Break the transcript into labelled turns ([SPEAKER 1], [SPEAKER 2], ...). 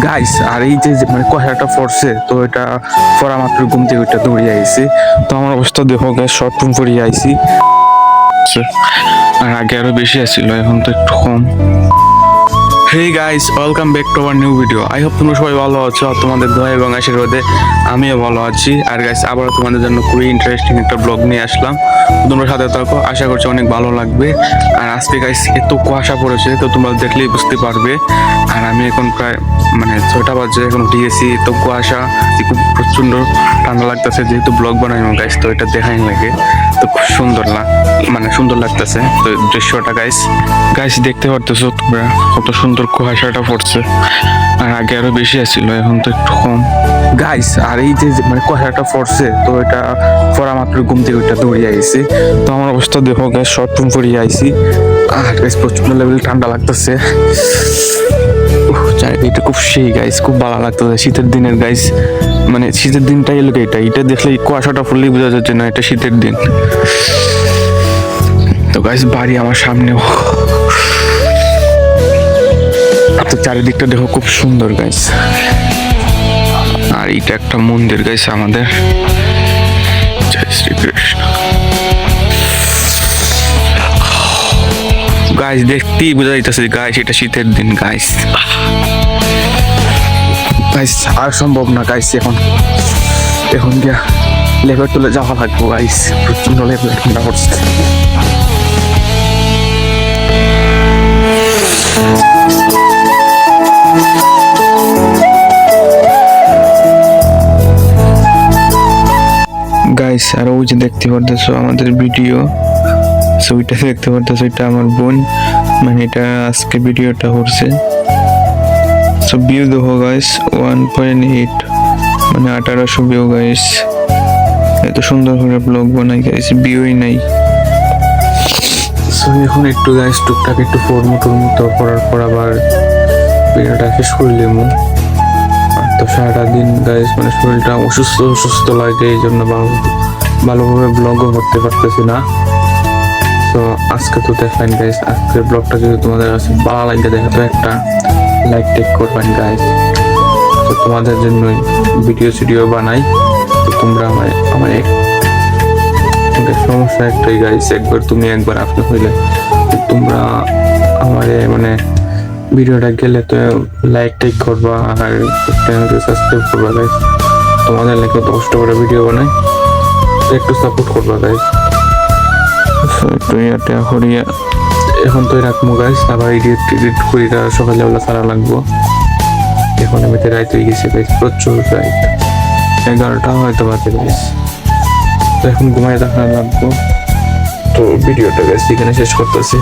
[SPEAKER 1] Guys আর এই যে মানে কয়টা পড়ছে তো এটা পড়া মাত্র ঘুম থেকে ওইটা দৌড়িয়ে আইছি। তো আমার অবস্থা দেখো গাইস, শর্ট ফর্ম পরিয়ে আইছি। আর আগে আরো বেশি আসছিল, এখন তো একটু কম। Hey guys, welcome back to our new video. I hope তোমরা সবাই ভালো আছো। আর তোমাদের দোয়া এবং আশীর্বাদে আমিও ভালো আছি। আর গাইস আবার তোমাদের জন্য খুবই ইন্টারেস্টিং একটা ব্লগ নিয়ে আসলাম। তোমরা সাথে থাকো, আশা করছি অনেক ভালো লাগবে। আর আজকে গাইস এত কুয়াশা পড়েছে, তো তোমরা দেখলেই বুঝতে পারবে। আর আমি এখন প্রায় মানে 6টা বাজে, এখন উঠে গেছি। তো কুয়াশা খুব প্রচন্ড ঠান্ডা লাগতেছে, যেহেতু ব্লগ বানাই গাইস, তো এটা দেখাই লাগে। তো খুব সুন্দর মানে সুন্দর লাগতেছে তো দৃশ্যটা। গাইস দেখতে পারতেছো তোমরা কত সুন্দর কুয়াশাটা পড়ছে। আর আগে আরো বেশি আসছিল, এখন তো একটু কম। গাইস আর এই যে মানে কুয়াশাটা পড়ছে তো এটা পড়া মাত্র ঘুম থেকে ওইটা দৌড়িয়ে আইছি। তো আমার অবস্থা দেখো গাইস, শর্ট ফর্ম পরিয়ে আইছি। আর গাইস প্রচন্ড লেভেল ঠান্ডা লাগতেছে। চারিদিকটা খুব সেই গাইস, খুব ভালো লাগতেছে। শীতের দিনের গাইস, মানে শীতের দিনটাই এলো এটা দেখলে কুয়াশাটা ফুললেই বোঝা যাচ্ছে না এটা শীতের দিন। তো গাইস বাড়ি আমার সামনেও, তো চারিদিকটা দেখো খুব সুন্দর গাইস। আর এটা একটা মন্দির গাইস আমাদের। জয় শ্রীকৃষ্ণ। গাইস দেখতেই বোঝা যাইতেছে গাইস এটা শীতের দিন গাইস। গাইস আর সম্ভব না গাইস, এখন গিয়া লেভেল তুলে যাওয়া লাগবো গাইস, প্রচন্ড লেভেল ঠান্ডা পড়ছে। গাইস আর ওই যে দেখতে পারতেছো আমাদের ভিডিও, ওইটা দেখতে পারতেছো, এটা আমার বোন, মানে এটা আজকে ভিডিওটা করছে। সো ভিউ দেখো গাইস 1.8, মানে 1800 ভিউ গাইস। এত সুন্দর করে ব্লগ বানাই গাইস, ভিউই নাই। সো এখন একটু গাইস টুকটাক একটু ফর্মুটো করার পর আবার ভিডিওটা শেষ করলাম। আর তো সারাটা দিন গাইস মানে শরীরটা অসুস্থ লাগে, এই জন্য ভালোভাবে ব্লগও করতে পারতেছি না। তো আজকে তো দেখেন গাইস, আজকের ব্লগটা যদি তোমাদের কাছে ভালো লাগে দেখে তো একটা লাইক টেক করবেন গাইস। তো তোমাদের জন্য ভিডিও বানাই। তো তোমরা আমার সমস্যা একটাই গাইস, একবার আপনি হইলে তোমরা আমারে মানে ভিডিওটা গেলে তো লাইক টেক করবা আর চ্যানেলকে সাবস্ক্রাইব করবা গাইস। তোমাদের লাগে তো কষ্ট করে ভিডিও বানাই, তো একটু সাপোর্ট করবা গাইস। তো এটা করিয়া এখন তো রাখবো গাইস, আবার এডিট করি সকালে বেলা সারা লাগবো। এখন আমি তো রাইত হয়ে গেছি গাইস, প্রচুর রাইত, 11টা হয়তো বাজে গাইস। তো এখন ঘুমাই দেখা লাগবো। তো ভিডিওটা গাইস এখানে শেষ করতেছি।